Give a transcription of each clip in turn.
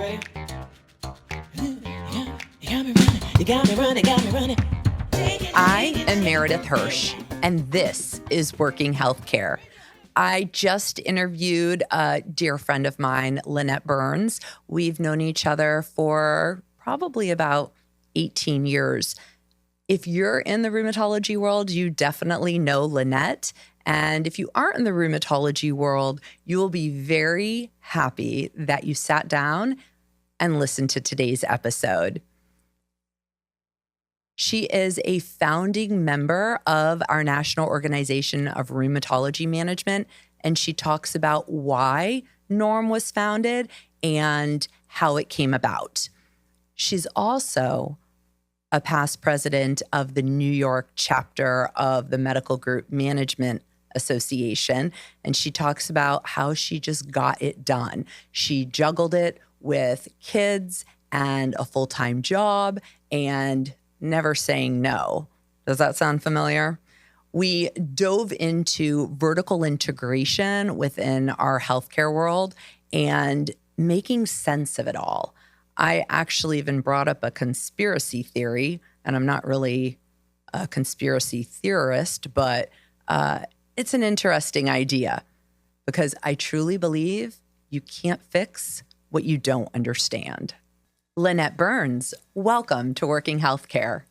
ready? You got me running. I am Meredith Hirsh, and this is Working Healthcare. I just interviewed a dear friend of mine, Lynette Byrnes. We've known each other for probably about 18 years. If you're in the rheumatology world, you definitely know Lynette. And if you aren't in the rheumatology world, you will be very happy that you sat down and listened to today's episode. She is a founding member of our National Organization of Rheumatology Management, and she talks about why NORM was founded and how it came about. She's also a past president of the New York chapter of the Medical Group Management Association, and she talks about how she just got it done. She juggled it with kids and a full-time job and never saying no. Does that sound familiar? We dove into vertical integration within our healthcare world and making sense of it all. I actually even brought up a conspiracy theory, and I'm not really a conspiracy theorist, but it's an interesting idea because I truly believe you can't fix what you don't understand. Lynette Byrnes, welcome to Working Healthcare.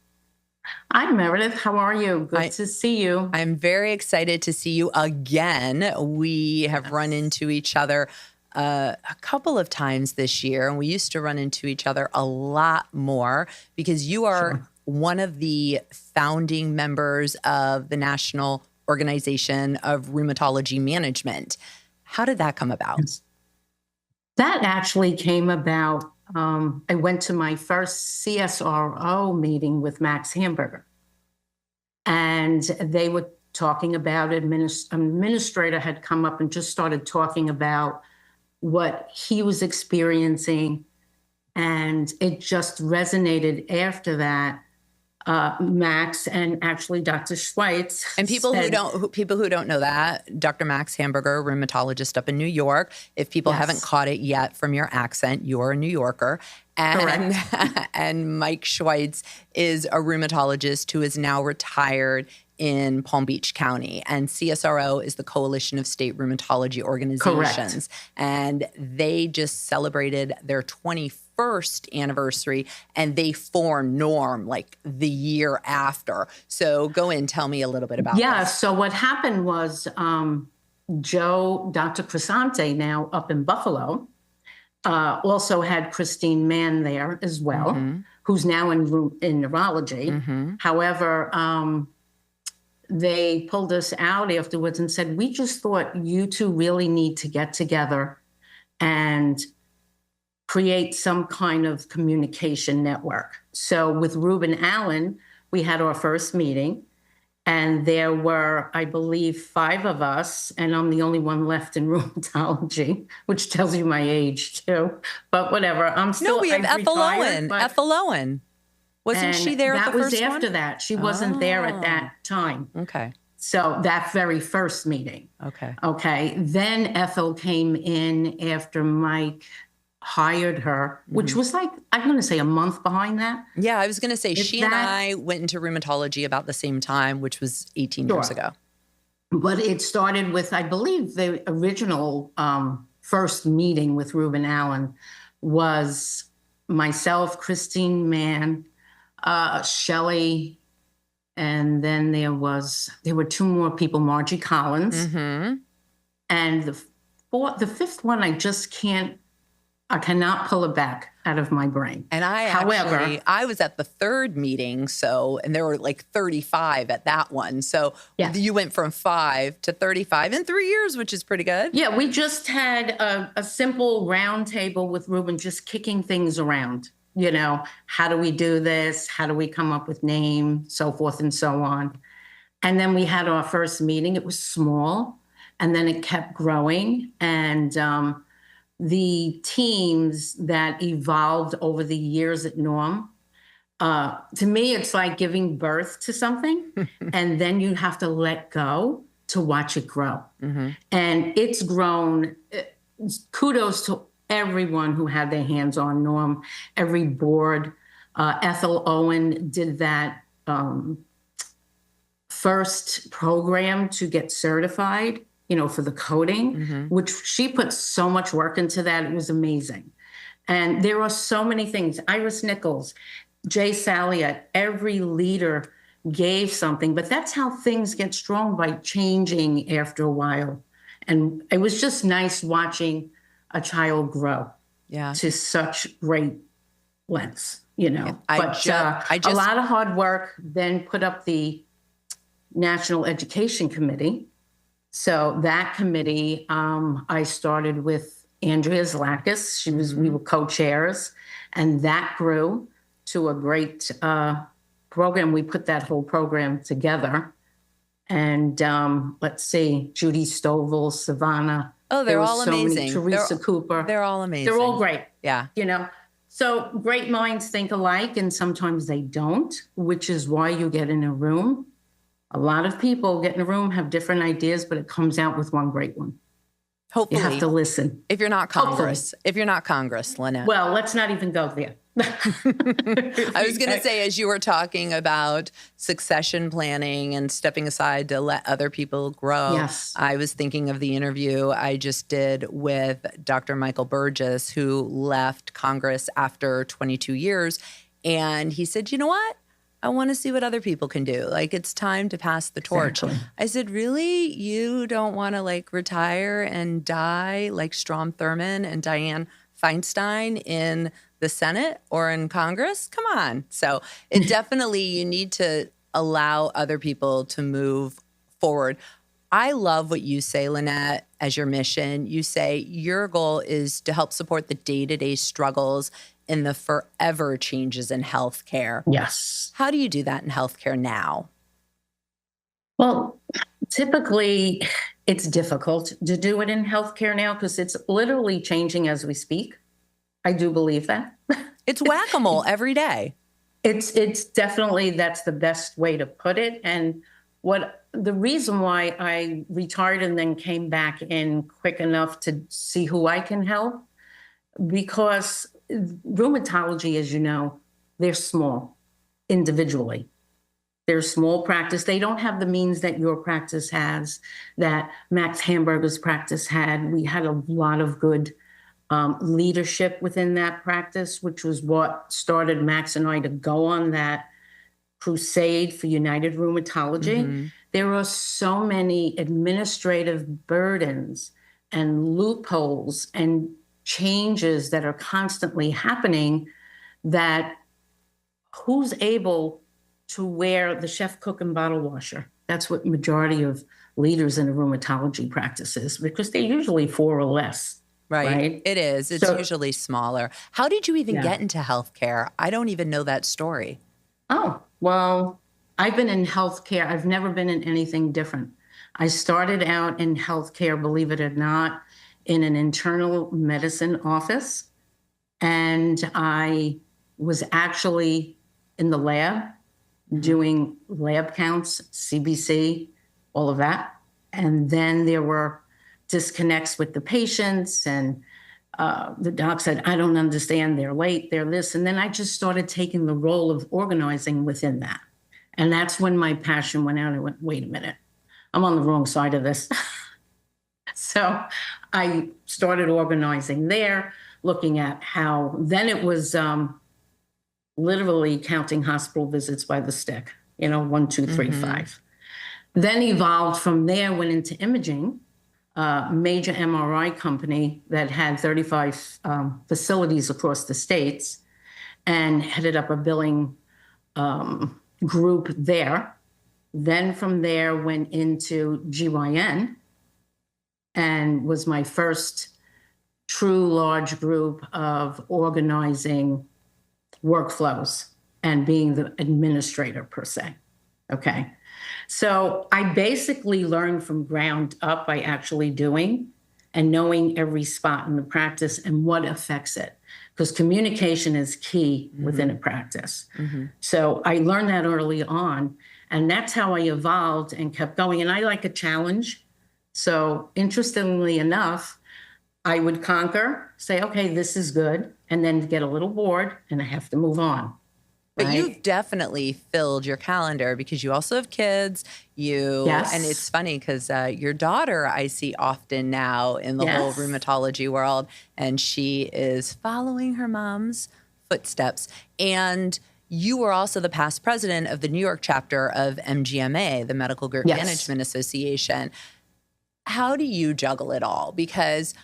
Hi, Meredith. How are you? Good to see you. I'm very excited to see you again. We have run into each other a couple of times this year, and we used to run into each other a lot more because you are one of the founding members of the National Organization of Rheumatology Management. How did that come about? That actually came about. I went to my first CSRO meeting with Max Hamburger, and they were talking about an administrator had come up and just started talking about what he was experiencing, and it just resonated after that. Max and actually Dr. Schweitz. And people who don't know that, Dr. Max Hamburger, rheumatologist up in New York. If people haven't caught it yet from your accent, you're a New Yorker. And, and Mike Schweitz is a rheumatologist who is now retired in Palm Beach County. And CSRO is the Coalition of State Rheumatology Organizations. Correct. And they just celebrated their 21st anniversary, and they formed NORM like the year after. So go in, tell me a little bit about this. So what happened was Joe, Dr. Crisante, now up in Buffalo, also had Christine Mann there as well, who's now in neurology. However, they pulled us out afterwards and said, we just thought you two really need to get together and create some kind of communication network. So with Ruben Allen, we had our first meeting, and there were, I believe, 5 of us, and I'm the only one left in rheumatology, which tells you my age too. But whatever, I'm still. No, we have Ethel Owen. Ethel Owen. Wasn't she there at the first one? That was after that. She wasn't there at that time. Okay. So that very first meeting. Okay. Then Ethel came in after Mike hired her, which was like, I'm going to say a month behind that. Yeah, I was going to say and I went into rheumatology about the same time, which was 18 years ago. But it started with, I believe, the original first meeting with Ruben Allen was myself, Christine Mann, Shelley, and then there were 2 more people, Margie Collins, and the fifth one I cannot pull it back out of my brain. And I was at the 3rd meeting, and there were like 35 at that one. So you went from 5 to 35 in 3 years, which is pretty good. Yeah, we just had a simple round table with Ruben, just kicking things around. You know, how do we do this? How do we come up with name, so forth and so on. And then we had our first meeting. It was small, and then it kept growing. And the teams that evolved over the years at NORM, to me, it's like giving birth to something, and then you have to let go to watch it grow. And it's grown. Kudos to everyone who had their hands on Norm, every board. Ethel Owen did that first program to get certified, for the coding, which she put so much work into that. It was amazing. And there are so many things. Iris Nichols, Jay Saliot, every leader gave something, but that's how things get strong, by changing after a while. And it was just nice watching a child grow to such great lengths, But a lot of hard work, then put up the National Education Committee. So that committee, I started with Andrea Zlakis. We were co-chairs, and that grew to a great program. We put that whole program together. And let's see, Judy Stovall, Savannah. Oh, they're all amazing. Teresa Cooper. They're all amazing. They're all great. Yeah. So great minds think alike, and sometimes they don't, which is why you get in a room. A lot of people get in a room, have different ideas, but it comes out with one great one. Hopefully. You have to listen. If you're not Congress. Hopefully. If you're not Congress, Lynette. Well, let's not even go there. I was going to say, as you were talking about succession planning and stepping aside to let other people grow, yes. I was thinking of the interview I just did with Dr. Michael Burgess, who left Congress after 22 years. And he said, you know what? I want to see what other people can do. Like, it's time to pass the torch. Exactly. I said, really? You don't want to retire and die like Strom Thurmond and Dianne Feinstein in the Senate or in Congress? Come on. So it definitely, you need to allow other people to move forward. I love what you say, Lynette, as your mission. You say your goal is to help support the day-to-day struggles and the forever changes in healthcare. Yes. How do you do that in healthcare now? Well, typically it's difficult to do it in healthcare now because it's literally changing as we speak. I do believe that. It's whack-a-mole every day. It's definitely, that's the best way to put it. And the reason why I retired and then came back in quick enough to see who I can help, because rheumatology, as you know, they're small individually. They're small practice. They don't have the means that your practice has, that Max Hamburger's practice had. We had a lot of good leadership within that practice, which was what started Max and I to go on that crusade for United Rheumatology. Mm-hmm. There are so many administrative burdens and loopholes and changes that are constantly happening, that who's able to wear the chef, cook, and bottle washer? That's what majority of leaders in a rheumatology practice is, because they're usually 4 or less. Right? It is. It's usually smaller. How did you even get into healthcare? I don't even know that story. Oh, well, I've been in healthcare. I've never been in anything different. I started out in healthcare, believe it or not, in an internal medicine office. And I was actually in the lab doing lab counts, CBC, all of that. And then there were disconnects with the patients, and the doc said, I don't understand, they're late, they're this. And then I just started taking the role of organizing within that. And that's when my passion went out. I went, wait a minute, I'm on the wrong side of this. So I started organizing there, looking at how, then it was literally counting hospital visits by the stick, 1, 2, 3, 5. Then evolved from there, went into imaging, major MRI company that had 35 facilities across the states, and headed up a billing group there. Then from there went into GYN and was my first true large group of organizing workflows and being the administrator per se. Okay. So I basically learned from ground up by actually doing and knowing every spot in the practice and what affects it, because communication is key within a practice. So I learned that early on, and that's how I evolved and kept going. And I like a challenge. So interestingly enough, I would conquer, say, okay, this is good, and then get a little bored, and I have to move on. But right? you've definitely filled your calendar because you also have kids. And it's Yes. funny because your daughter I see often now in the whole Yes. rheumatology world, and she is following her mom's footsteps. And you were also the past president of the New York chapter of MGMA, the Medical Group Yes. Management Association. How do you juggle it all? Because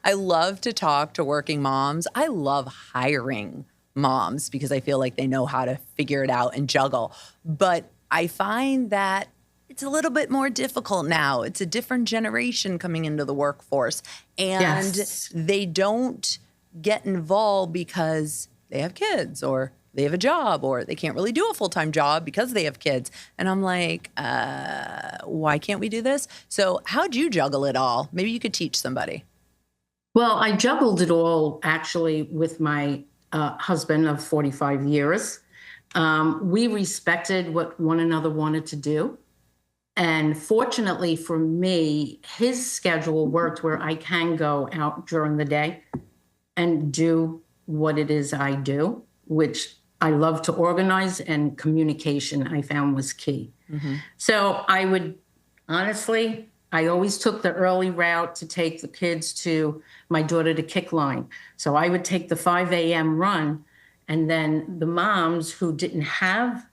I love to talk to working moms. I love hiring moms because I feel like they know how to figure it out and juggle. But I find that it's a little bit more difficult now. It's a different generation coming into the workforce, and Yes. they don't get involved because they have kids or they have a job or they can't really do a full-time job because they have kids. And I'm like, why can't we do this? So how'd you juggle it all? Maybe you could teach somebody. Well, I juggled it all actually with my husband of 45 years. We respected what one another wanted to do. And fortunately for me, his schedule worked where I can go out during the day and do what it is I do, which I love to organize, and communication I found was key. Mm-hmm. So I would, honestly, I always took the early route to take the kids to my daughter to kick line. So I would take the 5 a.m. run, and then the moms who didn't have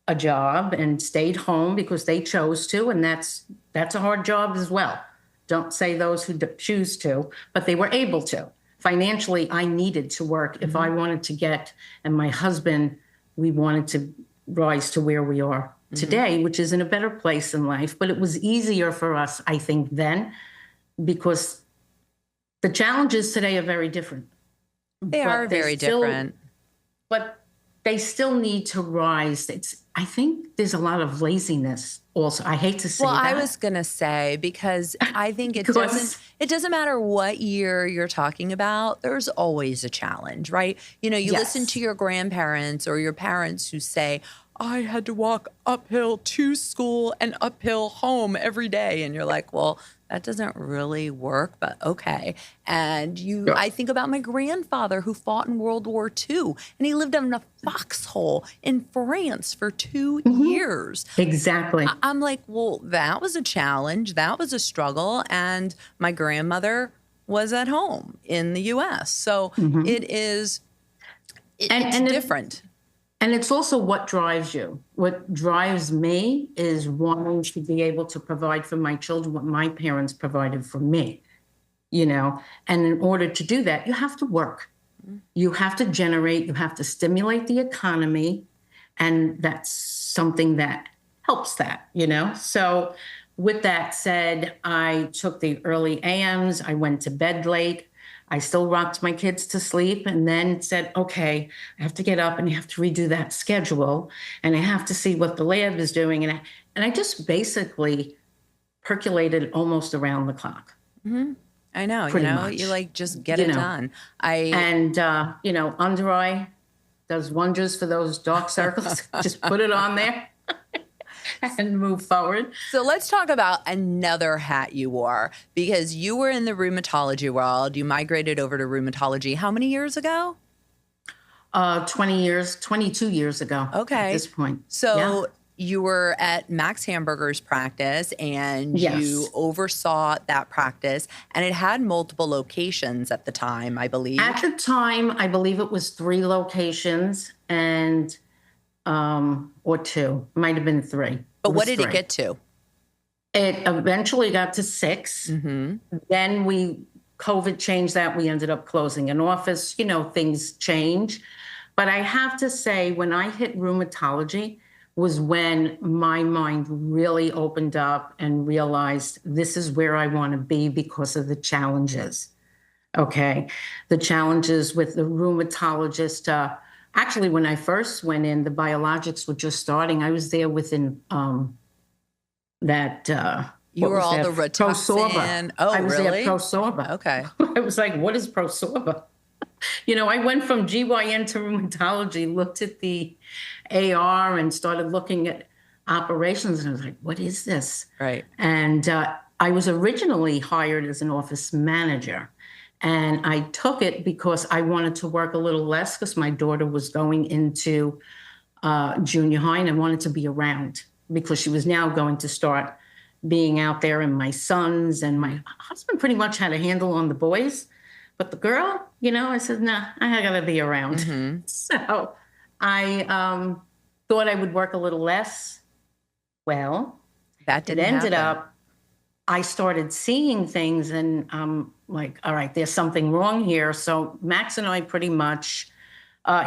a job and stayed home because they chose to, and that's a hard job as well. Don't say those who choose to, but they were able to. Financially, I needed to work if I wanted to get, and my husband, we wanted to rise to where we are today, which is in a better place in life. But it was easier for us, I think, then, because the challenges today are very different. They are very different. But they still need to rise. I think there's a lot of laziness also. I hate to say that. Well, I was going to say, because I think it doesn't matter what year you're talking about, there's always a challenge, right? You know, you listen to your grandparents or your parents who say, I had to walk uphill to school and uphill home every day. And you're like, well, that doesn't really work, but okay. And I think about my grandfather who fought in World War II, and he lived in a foxhole in France for 2 years. Exactly. I'm like, well, that was a challenge. That was a struggle. And my grandmother was at home in the U.S. So it's different. And it's also what drives you. What drives me is wanting to be able to provide for my children what my parents provided for me, you know. And in order to do that, you have to work. You have to generate, you have to stimulate the economy. And that's something that helps that, you know. So with that said, I took the early AMs. I went to bed late. I still rocked my kids to sleep, and then said, okay, I have to get up and I have to redo that schedule, and I have to see what the lab is doing. And I just basically percolated almost around the clock. Mm-hmm. I know, Pretty much. You like just get it done. Under eye does wonders for those dark circles. Just put it on there. And move forward. So let's talk about another hat you wore, because you were in the rheumatology world. You migrated over to rheumatology how many years ago? 22 years ago. Okay. At this point. So you were at Max Hamburger's practice, and you oversaw that practice, and it had multiple locations at the time, I believe. At the time, I believe it was 3 locations, and or 2, might have been 3. But what did it get to? It eventually got to 6. Mm-hmm. Then COVID changed that. We ended up closing an office. You know, things change. But I have to say, when I hit rheumatology was when my mind really opened up and realized this is where I want to be because of the challenges. Okay. The challenges with the rheumatologist. Actually, when I first went in, the biologics were just starting. I was there within that. You were all the Rituxan. Oh, I was really? there Prosorba. Okay. I was like, what is Prosorba? You know, I went from GYN to rheumatology, looked at the AR and started looking at operations. And I was like, what is this? Right. And I was originally hired as an office manager, and I took it because I wanted to work a little less because my daughter was going into junior high, and I wanted to be around because she was now going to start being out there, and my sons and my husband pretty much had a handle on the boys. But the girl, I said, nah, I gotta be around. So I thought I would work a little less. Well, That it didn't ended happen. up, I started seeing things, and I'm like, all right, there's something wrong here. So Max and I pretty much,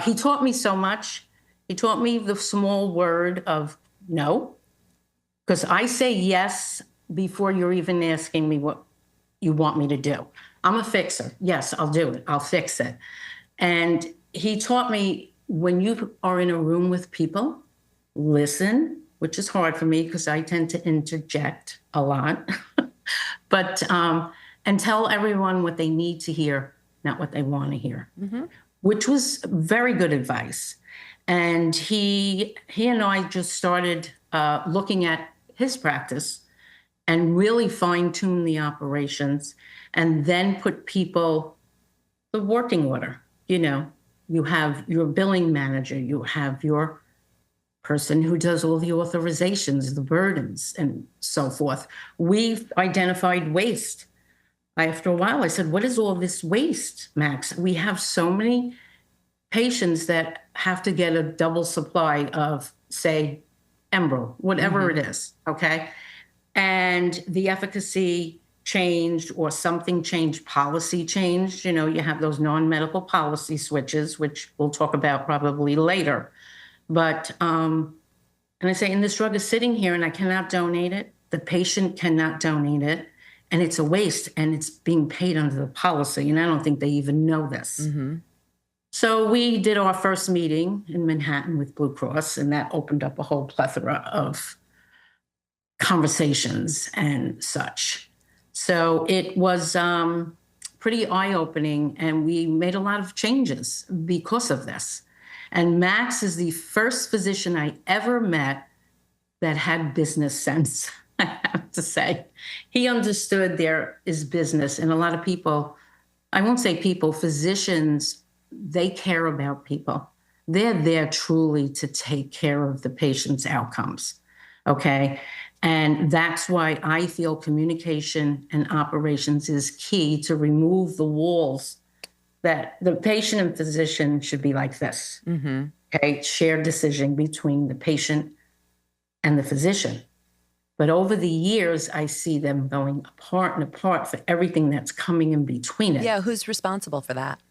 he taught me so much. He taught me the small word of no, because I say yes before you're even asking me what you want me to do. I'm a fixer. Yes, I'll do it. I'll fix it. And he taught me, when you are in a room with people, listen, which is hard for me because I tend to interject a lot, but, and tell everyone what they need to hear, not what they want to hear, which was very good advice. And he and I just started looking at his practice and really fine tune the operations, and then put people the working order. You have your billing manager, you have your person who does all the authorizations, the burdens, and so forth. We've identified waste. After a while, I said, what is all this waste, Max? We have so many patients that have to get a double supply of, say, Emerald, whatever it is, okay? And the efficacy changed, or something changed, policy changed. You have those non-medical policy switches, which we'll talk about probably later. But, and I say, and this drug is sitting here and I cannot donate it. The patient cannot donate it. And it's a waste, and it's being paid under the policy. And I don't think they even know this. So we did our first meeting in Manhattan with Blue Cross, and that opened up a whole plethora of conversations and such. So it was pretty eye-opening, and we made a lot of changes because of this. And Max is the first physician I ever met that had business sense, I have to say. He understood there is business, and a lot of people, I won't say people, physicians, they care about people. They're there truly to take care of the patient's outcomes, okay? And that's why I feel communication and operations is key to remove the walls that the patient and physician should be like this, okay? Shared decision between the patient and the physician. But over the years, I see them going apart and apart for everything that's coming in between it. Yeah, who's responsible for that?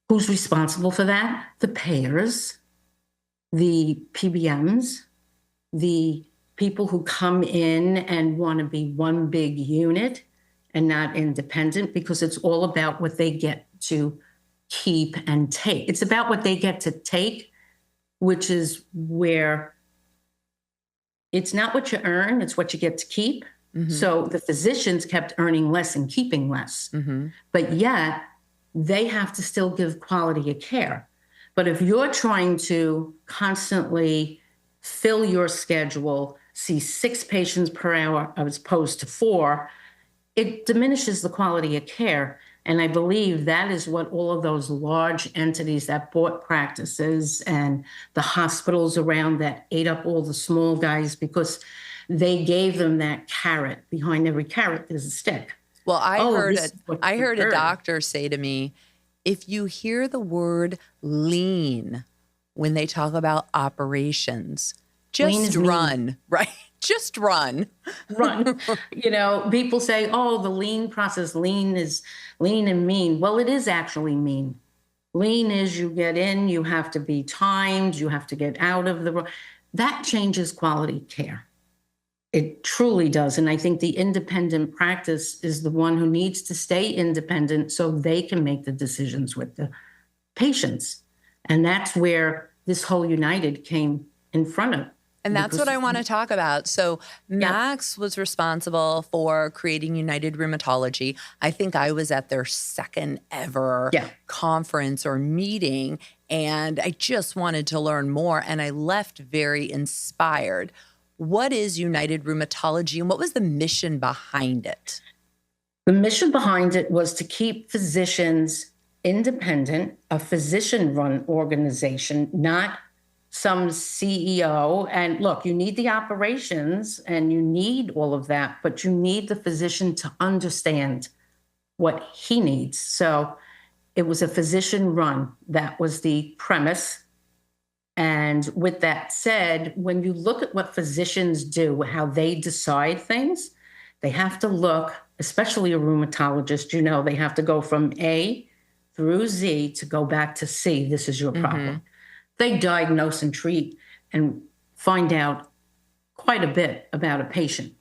Who's responsible for that? The payers, the PBMs, the people who come in and want to be one big unit and not independent, because it's all about what they get to keep and take. It's about what they get to take, which is where it's not what you earn, it's what you get to keep. So the physicians kept earning less and keeping less, but yet they have to still give quality of care. But if you're trying to constantly fill your schedule, see 6 patients per hour as opposed to 4, it diminishes the quality of care. And I believe that is what all of those large entities that bought practices and the hospitals around that ate up all the small guys, because they gave them that carrot. Behind every carrot, there's a stick. Well, I heard a earn. doctor say to me, if you hear the word lean when they talk about operations, Lean just is mean. run, right? Just run. Run. People say, oh, the lean process, lean is lean and mean. Well, it is actually mean. Lean is you get in, you have to be timed, you have to get out of the, that changes quality care. It truly does. And I think the independent practice is the one who needs to stay independent so they can make the decisions with the patients. And that's where this whole United came in front of. And that's what I want to talk about. So Max was responsible for creating United Rheumatology. I think I was at their second ever conference or meeting, and I just wanted to learn more, and I left very inspired. what is United Rheumatology and what was the mission behind it? The mission behind it was to keep physicians independent, a physician-run organization, not some CEO. And look, you need the operations and you need all of that, but you need the physician to understand what he needs. So it was a physician-run. That was the premise. And with that said, when you look at what physicians do, how they decide things, they have to look, especially a rheumatologist, they have to go from A through Z to go back to C. This is your problem. They diagnose and treat and find out quite a bit about a patient,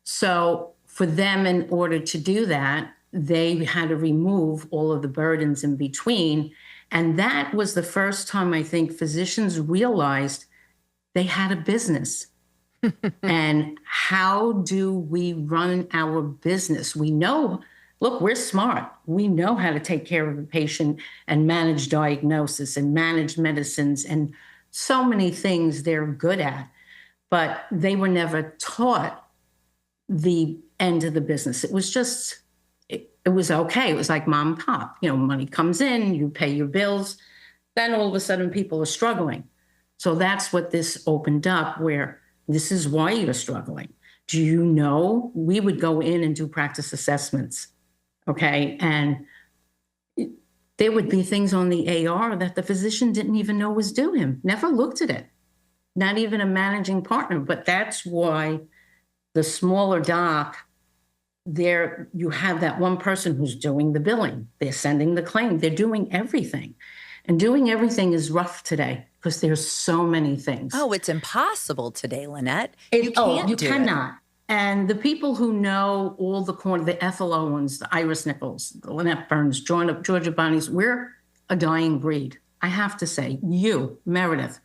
So for them, in order to do that, they had to remove all of the burdens in between. And that was the first time I think physicians realized they had a business. And how do we run our business? We know, look, we're smart. We know how to take care of a patient and manage diagnosis and manage medicines and so many things they're good at. But they were never taught the end of the business. It was just, it was okay. It was like mom and pop. Money comes in, you pay your bills. Then all of a sudden people are struggling. So that's what this opened up, where this is why you're struggling. Do you know? We would go in and do practice assessments, okay? And there would be things on the AR that the physician didn't even know was due him, never looked at it, not even a managing partner. But that's why the smaller doc, there you have that one person who's doing the billing. They're sending the claim. They're doing everything. And doing everything is rough today because there's so many things. Oh, it's impossible today, Lynette. You cannot. And the people who know all the Ethel Owens, the Iris Nichols, the Lynette Byrnes, Georgia Bonnies, we're a dying breed. I have to say, you, Meredith,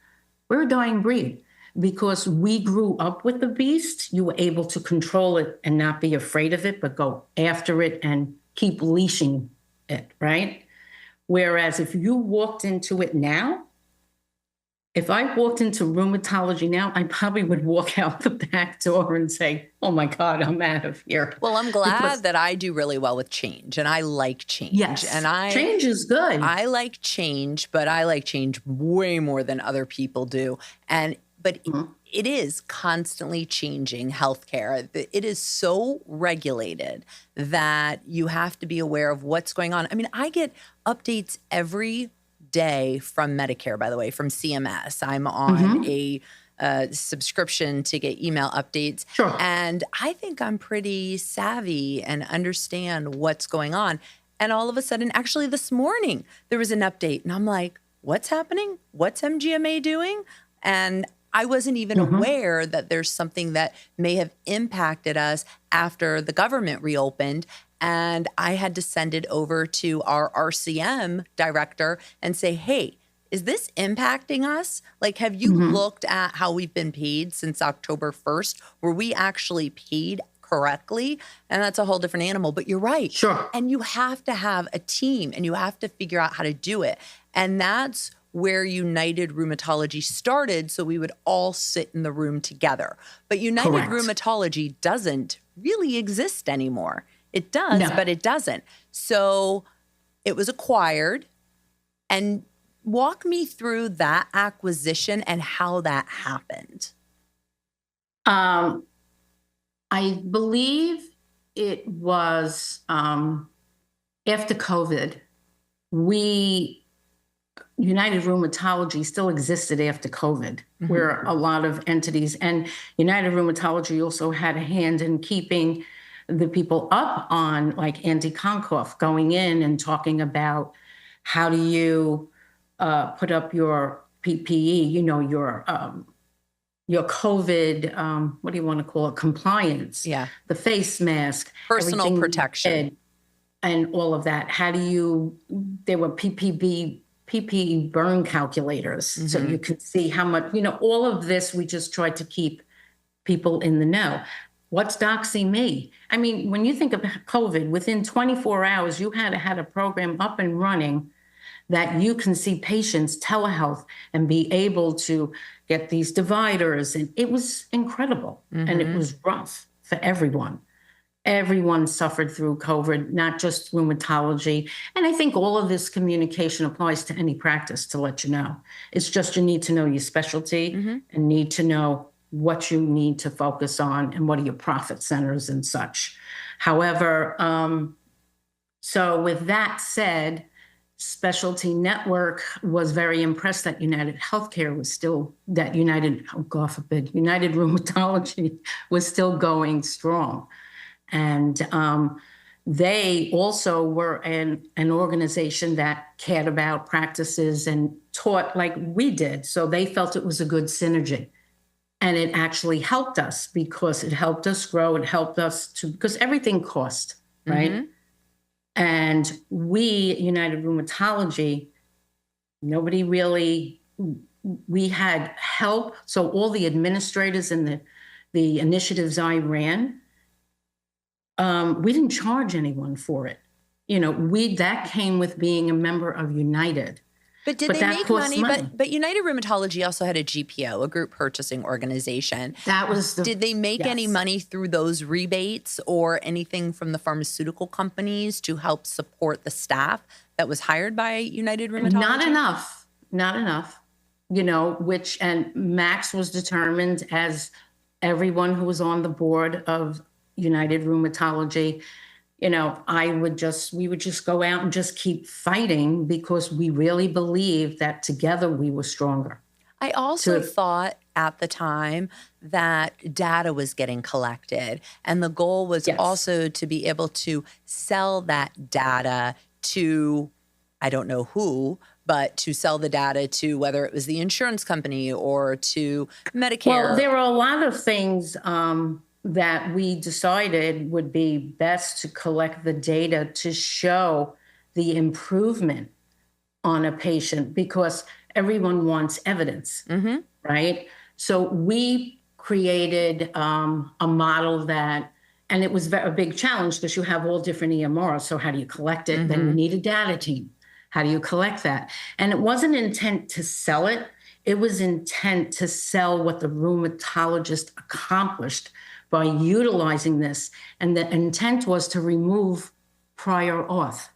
we're a dying breed because we grew up with the beast. You were able to control it and not be afraid of it, but go after it and keep leashing it, right? Whereas if you walked into it now, if I walked into rheumatology now, I probably would walk out the back door and say, oh my God, I'm out of here. Well, I'm glad that I do really well with change, and I like change. Yes, and change is good. I like change, but I like change way more than other people do. But it is constantly changing healthcare. It is so regulated that you have to be aware of what's going on. I mean, I get updates every day from Medicare, by the way, from CMS. I'm on a subscription to get email updates. Sure. And I think I'm pretty savvy and understand what's going on. And all of a sudden, actually this morning, there was an update. And I'm like, what's happening? What's MGMA doing? And I wasn't even aware that there's something that may have impacted us after the government reopened. And I had to send it over to our RCM director and say, hey, is this impacting us? Like, have you looked at how we've been paid since October 1st? Were we actually paid correctly? And that's a whole different animal, but you're right. Sure. And you have to have a team and you have to figure out how to do it. And that's where United Rheumatology started, so we would all sit in the room together. But United Rheumatology doesn't really exist anymore. It does, but it doesn't. So it was acquired. And walk me through that acquisition and how that happened. I believe it was after COVID. United Rheumatology still existed after COVID, where a lot of entities, and United Rheumatology also had a hand in keeping the people up on, like Andy Konkoff, going in and talking about how do you put up your PPE, your COVID, what do you want to call it, compliance, the face mask, personal protection, and all of that. How do you? There were PPE burn calculators, so you can see how much, all of this. We just tried to keep people in the know. What's Doxy Me? I mean, when you think about COVID, within 24 hours, you had a program up and running that you can see patients telehealth and be able to get these dividers. And it was incredible. And it was rough for everyone. Everyone suffered through COVID, not just rheumatology. And I think all of this communication applies to any practice, to let you know. It's just you need to know your specialty and need to know what you need to focus on and what are your profit centers and such. However, so with that said, Specialty Network was very impressed that United Healthcare was still, that United, oh God forbid, United Rheumatology was still going strong. And they also were an organization that cared about practices and taught like we did. So they felt it was a good synergy. And it actually helped us because it helped us grow. It helped us to, because everything cost, right? And we, United Rheumatology, nobody really, we had help. So all the administrators and the initiatives I ran, we didn't charge anyone for it. You know, that came with being a member of United. But did they make money? But United Rheumatology also had a GPO, a group purchasing organization. That was Did they make any money through those rebates or anything from the pharmaceutical companies to help support the staff that was hired by United Rheumatology? Not enough. You know, and Max was determined, as everyone who was on the board of United Rheumatology, you know, we would just go out and just keep fighting because we really believed that together we were stronger. I also thought at the time that data was getting collected, and the goal was also to be able to sell that data to, I don't know who, but to sell the data to whether it was the insurance company or to Medicare. Well, there were a lot of things that we decided would be best to collect the data to show the improvement on a patient, because everyone wants evidence, right? So we created a model that, and it was a big challenge because you have all different EMRs. So how do you collect it? Then you need a data team. How do you collect that? And it wasn't intent to sell it. It was intent to sell what the rheumatologist accomplished by utilizing this. And the intent was to remove prior auth.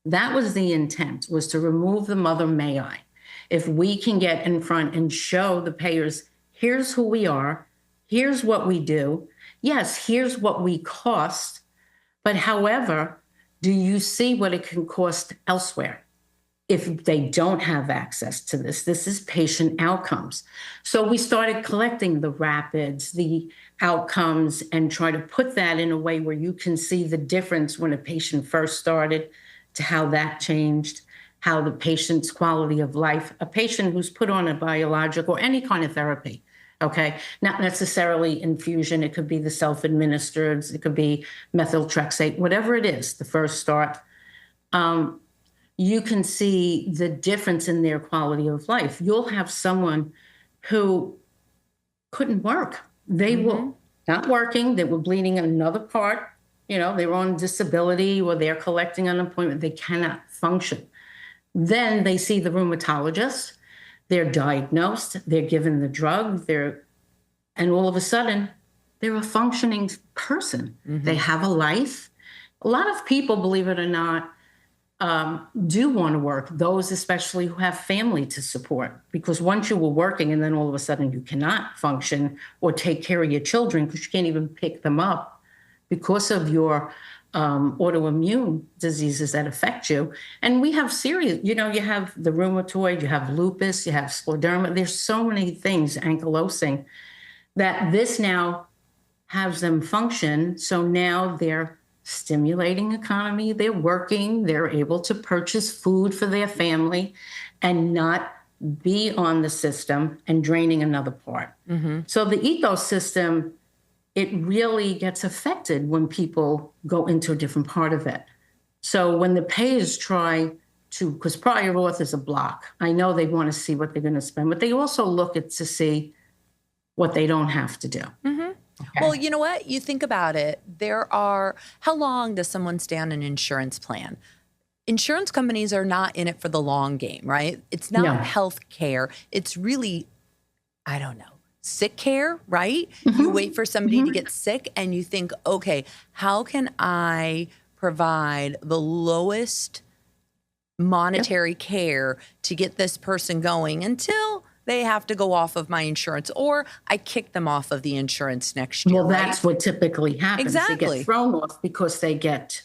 That was the intent, was to remove the mother may I. If we can get in front and show the payers, here's who we are, here's what we do. Yes, here's what we cost. But however, do you see what it can cost elsewhere? If they don't have access to this is patient outcomes. So we started collecting the rapids, the outcomes, and try to put that in a way where you can see the difference when a patient first started to how that changed, how the patient's quality of life, a patient who's put on a biologic or any kind of therapy, okay? Not necessarily infusion, it could be the self-administered, it could be methyltrexate, whatever it is, the first start. You can see the difference in their quality of life. You'll have someone who couldn't work. They were not working, they were bleeding another part, you know, they were on disability or they're collecting unemployment, they cannot function. Then they see the rheumatologist, they're diagnosed, they're given the drug, and all of a sudden, they're a functioning person. They have a life. A lot of people, believe it or not, do want to work, those especially who have family to support, because once you were working and then all of a sudden you cannot function or take care of your children because you can't even pick them up because of your autoimmune diseases that affect you. And we have serious, you know, you have the rheumatoid, you have lupus, you have scleroderma. There's so many things, ankylosing, that this now has them function. So now they're stimulating economy, they're working, they're able to purchase food for their family and not be on the system and draining another part. So the ecosystem, it really gets affected when people go into a different part of it. So when the payers try to, because prior auth is a block, I know they want to see what they're going to spend, but they also look at to see what they don't have to do. Okay. Well, you know what? You think about it. How long does someone stay on an insurance plan? insurance companies are not in it for the long game, right? It's not No. health care. It's really, I don't know, sick care, right? You Mm-hmm. wait for somebody to get sick and you think, okay, how can I provide the lowest monetary care to get this person going until they have to go off of my insurance, or I kick them off of the insurance next year, Well, right? that's what typically happens. They Exactly. get thrown off because they get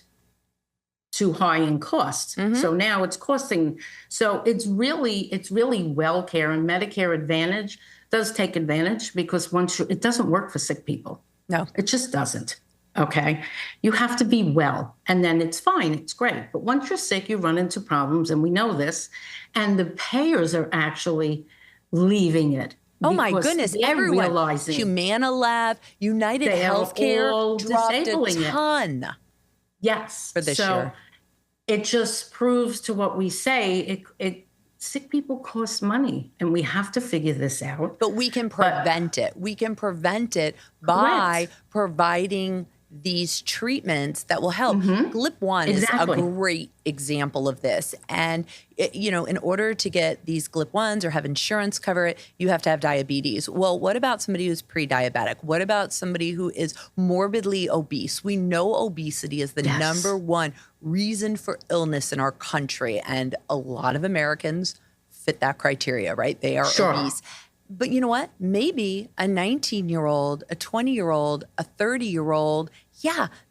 too high in cost. So now it's costing. So it's really well care, and Medicare Advantage does take advantage because it doesn't work for sick people. No. It just doesn't. Okay. You have to be well, and then it's fine. It's great. But once you're sick, you run into problems, and we know this. And the payers are actually leaving it. Oh my because goodness, they're everyone. realizing Humana Lab, United they are Healthcare all dropped a disabling it. ton Yes. for this So year. it just proves to what we say. Sick people cost money, and we have to figure this out. But we can prevent it. We can prevent it by providing these treatments that will help. GLP-1 is a great example of this. And, in order to get these GLP-1s or have insurance cover it, you have to have diabetes. Well, what about somebody who's pre-diabetic? What about somebody who is morbidly obese? We know obesity is the number one reason for illness in our country. And a lot of Americans fit that criteria, right? They are obese. But you know what? Maybe a 19-year-old, a 20-year-old, a 30-year-old,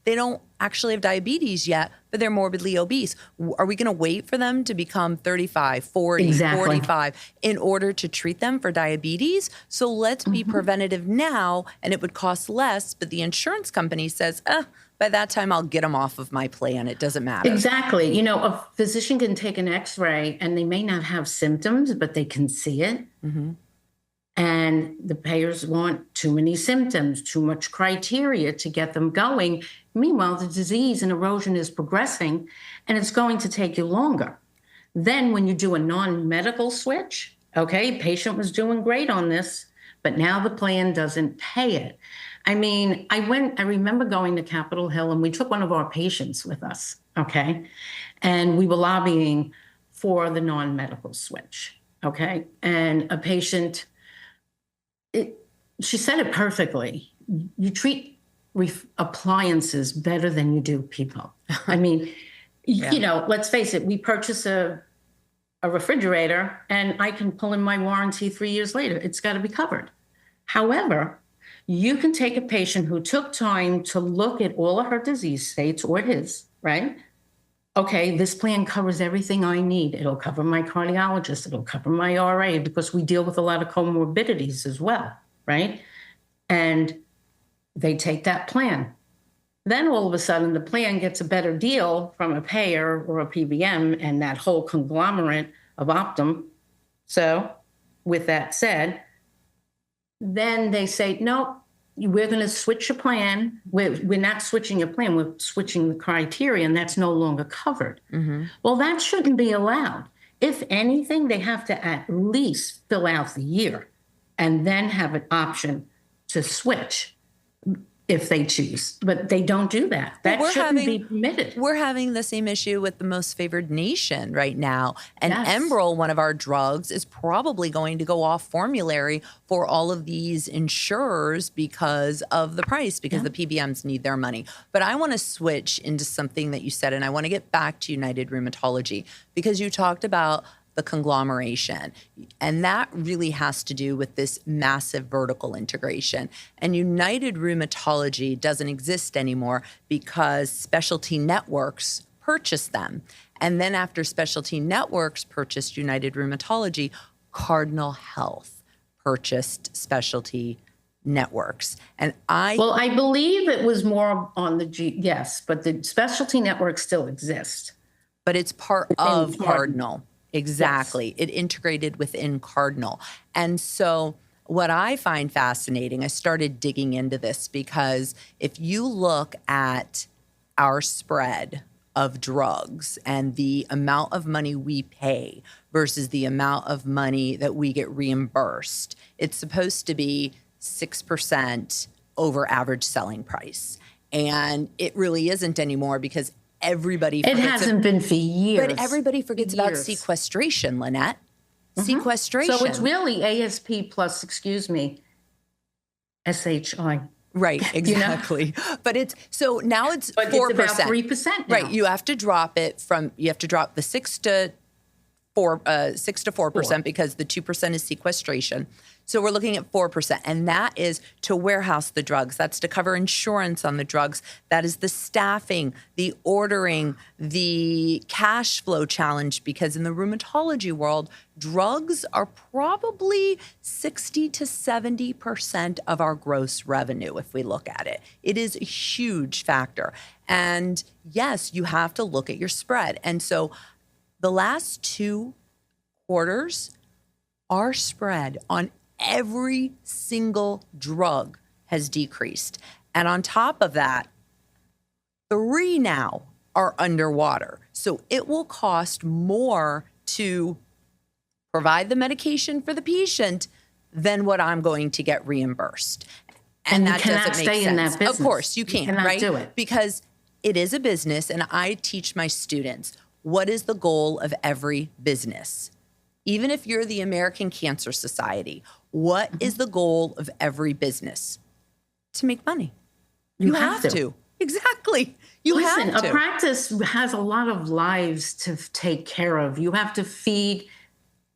they don't actually have diabetes yet, but they're morbidly obese. Are we going to wait for them to become 35, 40, 45 in order to treat them for diabetes? So let's be preventative now, and it would cost less, but the insurance company says, by that time, I'll get them off of my plan. It doesn't matter. Exactly. A physician can take an x-ray, and they may not have symptoms, but they can see it. And the payers want too many symptoms, too much criteria to get them going. Meanwhile, the disease and erosion is progressing, and it's going to take you longer. Then when you do a non-medical switch, patient was doing great on this, but now the plan doesn't pay it. I mean, I remember going to Capitol Hill, and we took one of our patients with us, and we were lobbying for the non-medical switch, and a patient, she said it perfectly. You treat appliances better than you do people. I mean, let's face it, we purchase a refrigerator, and I can pull in my warranty 3 years later. It's got to be covered. However, you can take a patient who took time to look at all of her disease states, or his, right? Okay, this plan covers everything I need. It'll cover my cardiologist. It'll cover my RA, because we deal with a lot of comorbidities as well, right? And they take that plan. Then all of a sudden, the plan gets a better deal from a payer or a PBM and that whole conglomerate of Optum. So with that said, then they say, no, we're going to switch your plan. We're not switching your plan. We're switching the criteria, and that's no longer covered. Well, that shouldn't be allowed. If anything, they have to at least fill out the year and then have an option to switch if they choose. But they don't do that. That shouldn't be permitted. We're having the same issue with the most favored nation right now. And Enbrel, one of our drugs, is probably going to go off formulary for all of these insurers because of the price, because the PBMs need their money. But I want to switch into something that you said, and I want to get back to United Rheumatology, because you talked about the conglomeration. And that really has to do with this massive vertical integration. And United Rheumatology doesn't exist anymore because specialty networks purchased them. And then after specialty networks purchased United Rheumatology, Cardinal Health purchased specialty networks. And I believe it was more on yes, but the specialty networks still exist. But it's part of Cardinal. Exactly. Yes. It integrated within Cardinal. And so what I find fascinating, I started digging into this because if you look at our spread of drugs and the amount of money we pay versus the amount of money that we get reimbursed, it's supposed to be 6% over average selling price. And it really isn't anymore because everybody It forgets hasn't been for years. But everybody forgets about Years. sequestration, Lynette. Sequestration. So it's really ASP plus, SHI. Right, exactly. But it's so now it's 4%. It's about 3% now. Right, you have to drop the 6 to 4% because the 2% is sequestration. So we're looking at 4%, and that is to warehouse the drugs. That's to cover insurance on the drugs. That is the staffing, the ordering, the cash flow challenge, because in the rheumatology world, drugs are probably 60 to 70% of our gross revenue if we look at it. It is a huge factor. And yes, you have to look at your spread. And so the last 2 quarters, our spread on every single drug has decreased. And on top of that, 3 now are underwater. So it will cost more to provide the medication for the patient than what I'm going to get reimbursed. And that doesn't make stay sense. In that business. Of course, you can't, right? Do it. Because it is a business, and I teach my students, what is the goal of every business? Even if you're the American Cancer Society, what is the goal of every business? To make money. You have to. Exactly. Listen, have to. A practice has a lot of lives to take care of. You have to feed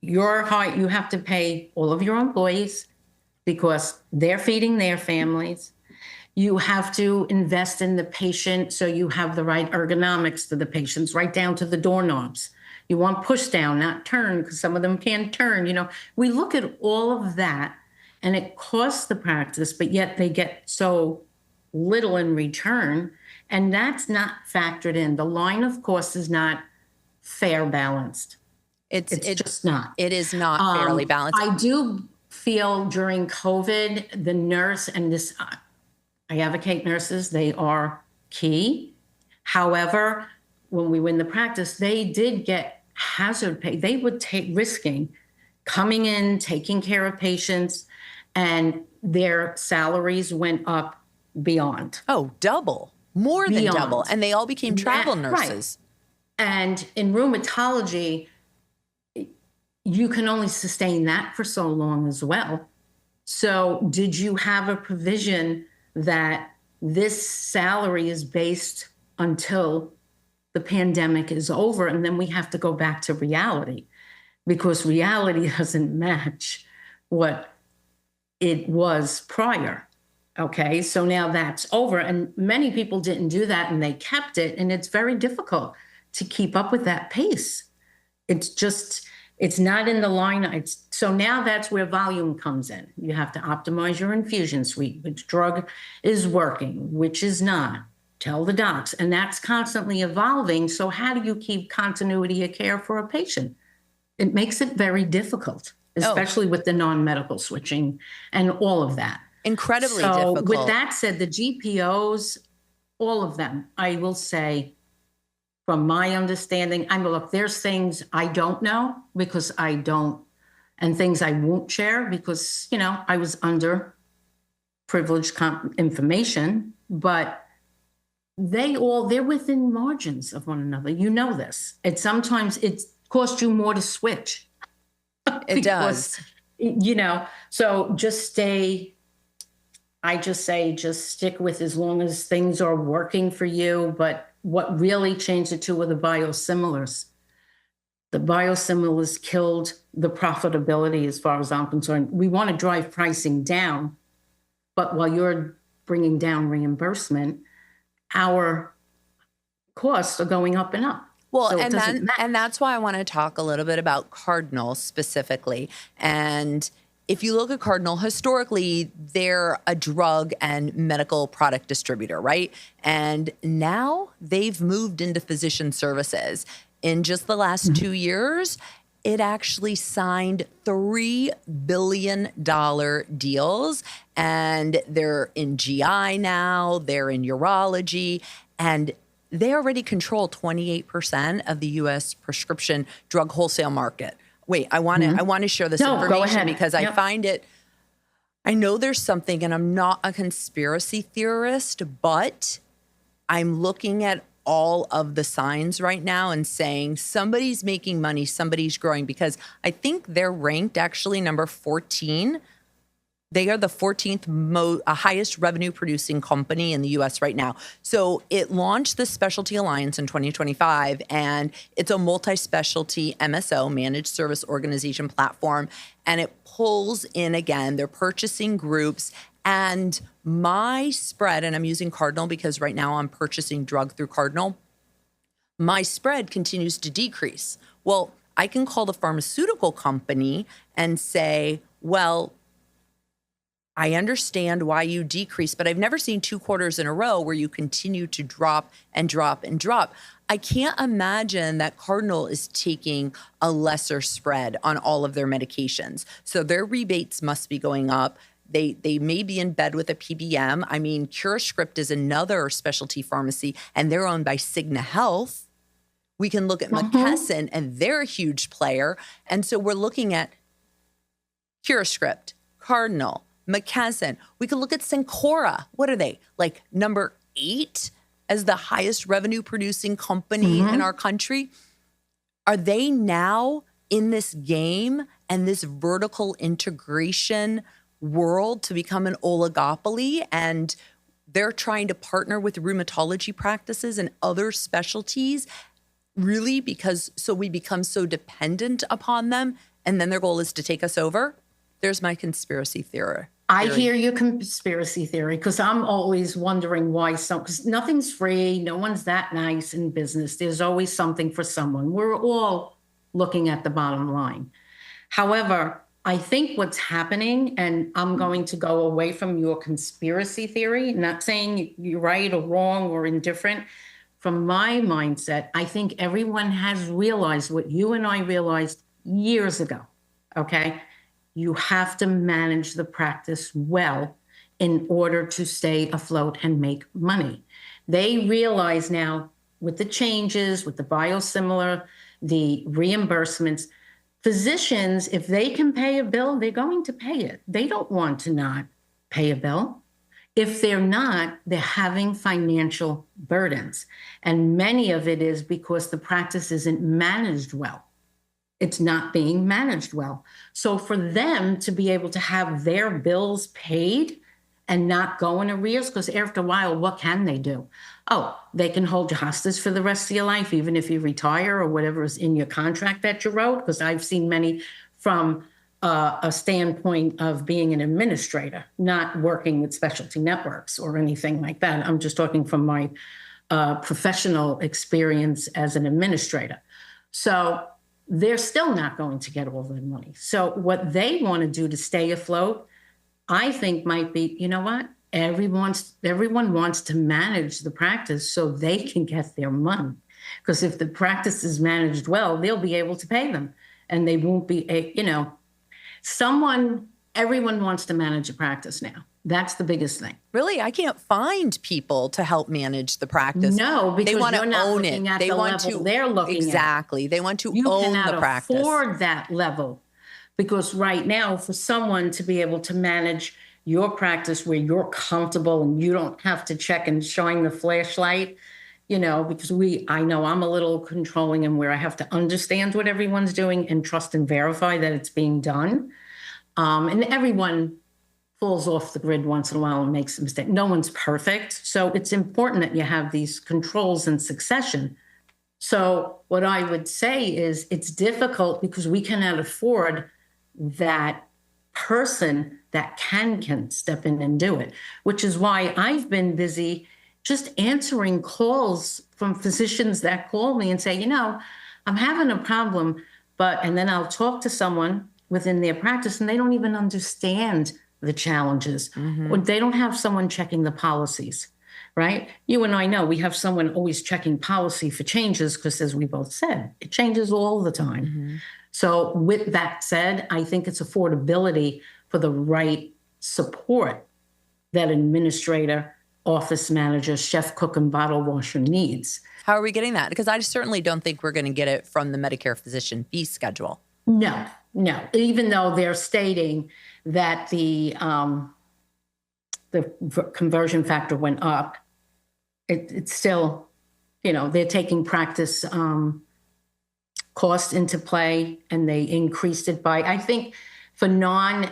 your heart. You have to pay all of your employees because they're feeding their families. You have to invest in the patient so you have the right ergonomics for the patients, right down to the doorknobs. You want push down, not turn, because some of them can't turn. We look at all of that, and it costs the practice, but yet they get so little in return, and that's not factored in. The line of cost is not fair balanced. It's just not. It is not fairly balanced. I do feel during COVID, the nurse and this, I advocate nurses, they are key. However, when we win the practice, they did get hazard pay. They would take risking coming in, taking care of patients, and their salaries went up beyond. Oh, double, more than double. And they all became travel nurses. Right. And in rheumatology, you can only sustain that for so long as well. So did you have a provision that this salary is based until the pandemic is over, and then we have to go back to reality, because reality doesn't match what it was prior. Okay, so now that's over, and many people didn't do that, and they kept it, and it's very difficult to keep up with that pace. It's not in the line. So now that's where volume comes in. You have to optimize your infusion suite, which drug is working, which is not. Tell the docs, and that's constantly evolving. So how do you keep continuity of care for a patient? It makes it very difficult, especially with the non-medical switching and all of that. Incredibly difficult. With that said, the GPOs, all of them, I will say, from my understanding, look, there's things I don't know because I don't, and things I won't share because, I was under privileged information, but they're within margins of one another. You know this. Sometimes it costs you more to switch. It does. So I just say, stick with as long as things are working for you. But what really changed it too were the biosimilars. The biosimilars killed the profitability as far as I'm concerned. We want to drive pricing down, but while you're bringing down reimbursement, our costs are going up and up. Well, so and that's why I want to talk a little bit about Cardinal specifically. And if you look at Cardinal, historically, they're a drug and medical product distributor, right? And now they've moved into physician services. In just the last 2 years, it actually signed $3 billion deals, and they're in GI now, they're in urology, and they already control 28% of the U.S. prescription drug wholesale market. Wait, I want to share this information because I find it. I know there's something, and I'm not a conspiracy theorist, but I'm looking at all of the signs right now and saying somebody's making money, somebody's growing, because I think they're ranked actually number 14. They are the 14th highest revenue producing company in the US right now. So it launched the Specialty Alliance in 2025, and it's a multi-specialty MSO, managed service organization platform. And it pulls in, again, their purchasing groups. And my spread, and I'm using Cardinal because right now I'm purchasing drug through Cardinal, my spread continues to decrease. Well, I can call the pharmaceutical company and say, well, I understand why you decrease, but I've never seen 2 quarters in a row where you continue to drop and drop and drop. I can't imagine that Cardinal is taking a lesser spread on all of their medications. So their rebates must be going up. They may be in bed with a PBM. I mean, CuraScript is another specialty pharmacy, and they're owned by Cigna Health. We can look at McKesson, and they're a huge player. And so we're looking at CuraScript, Cardinal, McKesson. We could look at Cencora. What are they? Like number 8 as the highest revenue producing company in our country. Are they now in this game and this vertical integration world to become an oligopoly? And they're trying to partner with rheumatology practices and other specialties, really, because so we become so dependent upon them. And then their goal is to take us over. There's my conspiracy theory. I hear your conspiracy theory, because I'm always wondering why because nothing's free. No one's that nice in business. There's always something for someone. We're all looking at the bottom line. However, I think what's happening, and I'm going to go away from your conspiracy theory, not saying you're right or wrong or indifferent. From my mindset, I think everyone has realized what you and I realized years ago, okay? You have to manage the practice well in order to stay afloat and make money. They realize now with the changes, with the biosimilar, the reimbursements, physicians, if they can pay a bill, they're going to pay it. They don't want to not pay a bill. If they're not, they're having financial burdens. And many of it is because the practice isn't managed well. It's not being managed well. So for them to be able to have their bills paid and not go in arrears, because after a while, what can they do? Oh, they can hold you hostage for the rest of your life, even if you retire or whatever is in your contract that you wrote, because I've seen many from a standpoint of being an administrator, not working with specialty networks or anything like that. I'm just talking from my professional experience as an administrator. So they're still not going to get all their money. So what they want to do to stay afloat, I think might be, you know what? Everyone wants to manage the practice so they can get their money. Because if the practice is managed well, they'll be able to pay them. And they won't be, everyone wants to manage a practice now. That's the biggest thing. Really? I can't find people to help manage the practice. No, because they want you're to not own looking it. at They the want level to they're looking at. Exactly. They want to You own cannot the practice. afford that level, because right now, for someone to be able to manage your practice where you're comfortable and you don't have to check and shine the flashlight, because I know I'm a little controlling, and where I have to understand what everyone's doing and trust and verify that it's being done. And everyone falls off the grid once in a while and makes a mistake. No one's perfect. So it's important that you have these controls in succession. So what I would say is it's difficult because we cannot afford that person that can step in and do it, which is why I've been busy just answering calls from physicians that call me and say, I'm having a problem, and then I'll talk to someone within their practice and they don't even understand the challenges. Or they don't have someone checking the policies, right? You and I know we have someone always checking policy for changes because, as we both said, it changes all the time. So with that said, I think it's affordability for the right support that an administrator, office manager, chef, cook, and bottle washer needs. How are we getting that? Because I certainly don't think we're going to get it from the Medicare physician fee schedule. No. Even though they're stating that the conversion factor went up, it's still they're taking practice cost into play, and they increased it by, I think, for non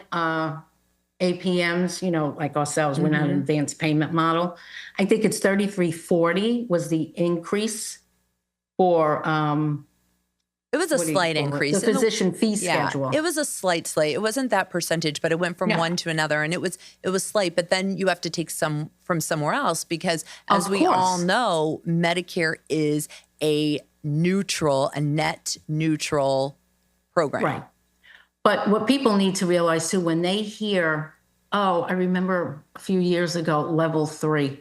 APMs, like ourselves, we're not an advanced payment model. I think it's $33.40 was the increase for it was a slight increase. The physician fee schedule. It was a slight. It wasn't that percentage, but it went from one to another, and it was slight. But then you have to take some from somewhere else because, as we all know, Medicare is a net neutral program. Right. But what people need to realize too, when they hear, oh, I remember a few years ago, level 3,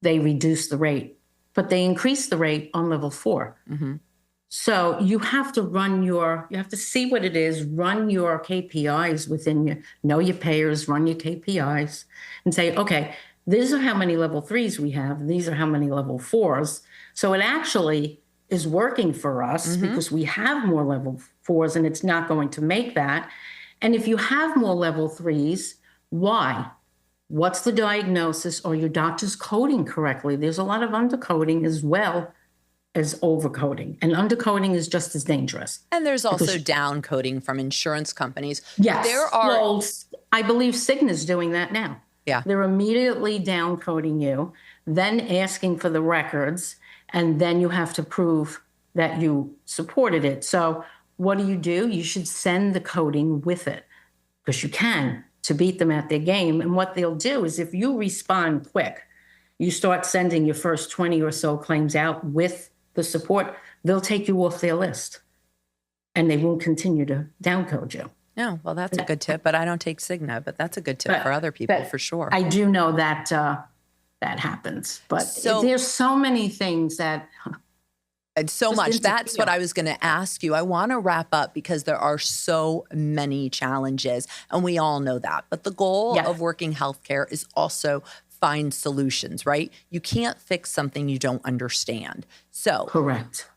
they reduced the rate, but they increased the rate on level 4. Mm-hmm. So you have to see what it is, run your KPIs within know your payers, run your KPIs and say, okay, these are how many level 3s we have. These are how many level 4s. So it actually is working for us because we have more level 4s and it's not going to make that. And if you have more level 3s, why? What's the diagnosis? Are your doctors coding correctly? There's a lot of undercoding as well as overcoding. And undercoding is just as dangerous. And there's also downcoding from insurance companies. Yes. Well, I believe Cigna's doing that now. Yeah. They're immediately downcoding you, then asking for the records, and then you have to prove that you supported it. So what do? You should send the coding with it, because you can, to beat them at their game. And what they'll do is, if you respond quick, you start sending your first 20 or so claims out with the support, they'll take you off their list and they won't continue to downcode you. No, well, that's a good tip, but I don't take Cigna, but that's a good tip for other people for sure. I do know that that happens, but there's so many things that... And so much. That's what I was going to ask you. I want to wrap up because there are so many challenges, and we all know that. But the goal of working healthcare is also find solutions, right? You can't fix something you don't understand. So, correct.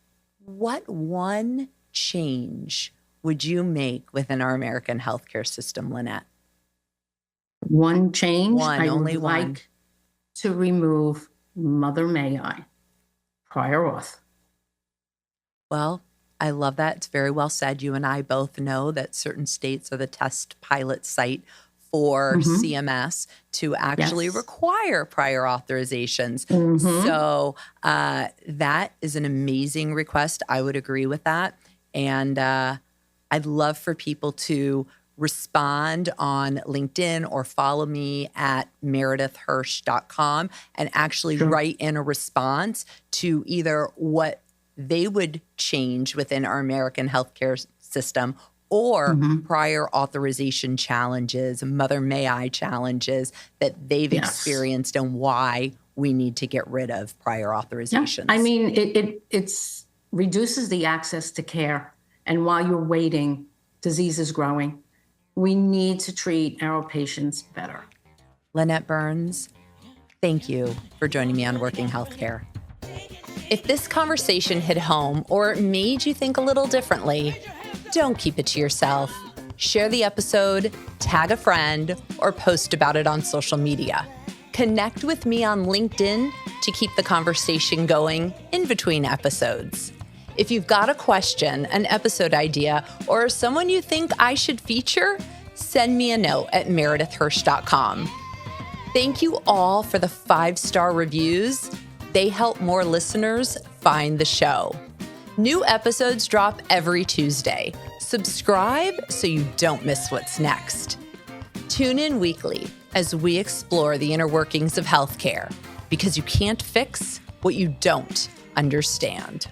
What one change would you make within our American healthcare system, Lynette? One change? I would like to remove Mother May I, prior auth. Well, I love that. It's very well said. You and I both know that certain states are the test pilot site for CMS to actually require prior authorizations. So that is an amazing request. I would agree with that. And I'd love for people to respond on LinkedIn or follow me at meredithhirsh.com and actually write in a response to either what they would change within our American healthcare system or prior authorization challenges, Mother May I challenges that they've experienced and why we need to get rid of prior authorizations. I mean, it's reduces the access to care. And while you're waiting, disease is growing. We need to treat our patients better. Lynette Byrnes, thank you for joining me on Working Healthcare. If this conversation hit home or made you think a little differently, don't keep it to yourself. Share the episode, tag a friend, or post about it on social media. Connect with me on LinkedIn to keep the conversation going in between episodes. If you've got a question, an episode idea, or someone you think I should feature, send me a note at meredithhirsh.com. Thank you all for the 5-star reviews. They help more listeners find the show. New episodes drop every Tuesday. Subscribe so you don't miss what's next. Tune in weekly as we explore the inner workings of healthcare, because you can't fix what you don't understand.